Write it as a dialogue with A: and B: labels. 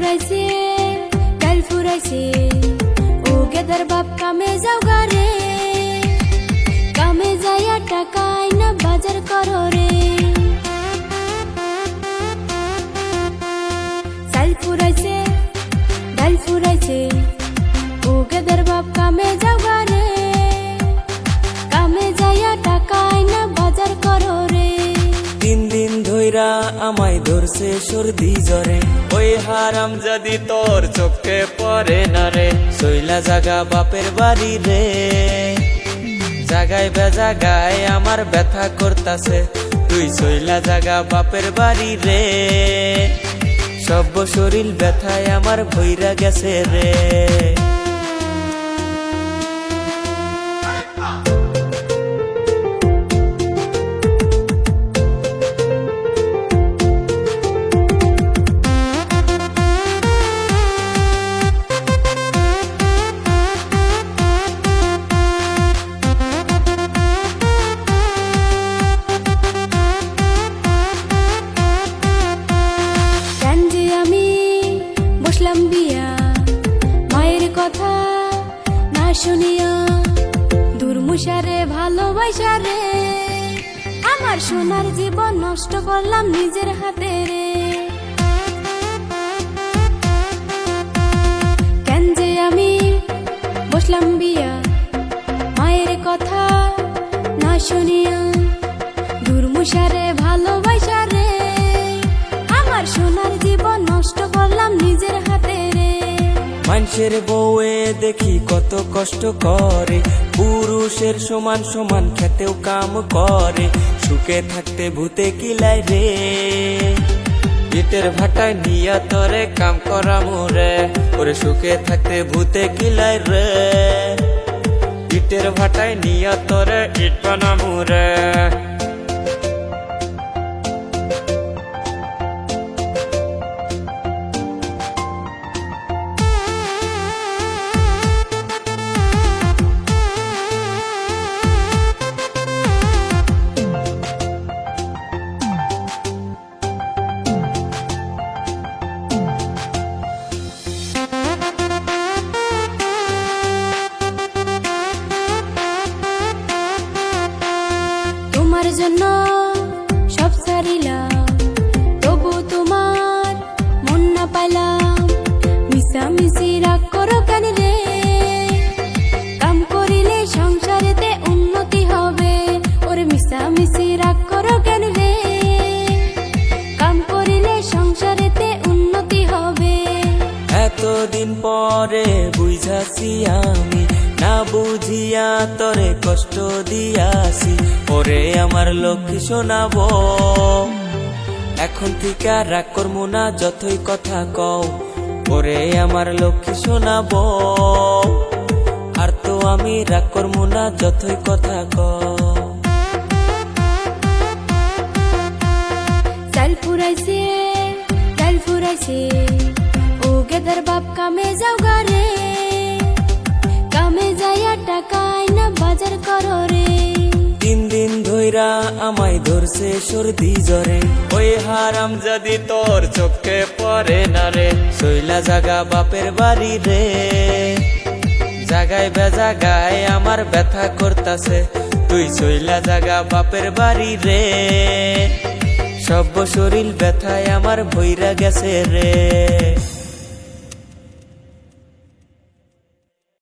A: ফুরাইছে ডাল ফুরাইছে ও গেদার বাপ কামে যাও গারে কামে যাইয়া টাকায় না বাজার করো রে চাল ফুরাইছে ডাল ফুরাইছে ও গেদার বাপ কামে যাও গারে কামে যাইয়া টাকায় না বাজার করো রে
B: তিন দিন ধইরা আমায় ধরছে সর্দি জ্বরে ওই হারাম যদি তোর চোখে পড়ে না রে সইলা জাগা বাপের বাড়ি রে জাগায় বেজাগায় আমার ব্যথা করতাছে তুই সইলা জাগা বাপের বাড়ি রে সব শরীর ব্যথায় আমার ভইরা গেছে রে
A: মায়ের কথা না শুনিয়া দুর্মুষারে ভালোবাসা রে আমার সোনার জীবন নষ্ট করলাম নিজের হাতে রে কেন যে আমি বসলাম বিয়া মায়ের কথা না শুনিয়া দুর্মুষারে ভালোবাসা রে আমার সোনার জীবন নষ্ট করলাম নিজের হাতে রে
B: মানুষের বউয়ে দেখি কত কষ্ট করে পুরুষের সমান সমান খেতেও কাম করে সুখে থাকতে ভূতে কিলাই রে ইটের ভাটায় নিয়া তরে কাম করামু রে ওরে সুখে থাকতে ভূতে কিলাই রে ইটের ভাটায় নিয়া তরে ইট বানামু রে
A: তোমার জন্য সব ছাড়িলাম তবু তোমার মন না পাইলাম মিশামিশি রাগ করো কেন রে কাম করিলে সংসারেতে উন্নতি হবে ওরে মিশামিশি রাগ করো কেন রে কাম করিলে সংসারেতে উন্নতি হবে
B: এতদিন পরে বুঝাছি আমি না বুঝিয়া তরে কষ্ট দিয়াছি ওরে আমার লক্ষ্মী শোনাবো এখন থেকে রাগ করবো না যতই কথা কও ওরে আমার লক্ষ্মী শোনাবো আর তো আমি রাগ করবো না যতই কথা কও
A: চাল ফুরাইছে ডাল ফুরাইছে ও গেদার বাপ কামে যাও গারে কামে যাইয়া টাকায় না বাজার করো রে
B: তিন দিন ধইরা আমায় ধরছে সর্দি জ্বরে ওই হারাম যদি তোর চোখে পড়ে না রে সইলা জাগা বাপের বাড়ি রে জাগায় বেজাগায় আমার ব্যথা করতাছে তুই সইলা জাগা বাপের বাড়ি রে সব শরীর ব্যথায় আমার ভইরা গেছে রে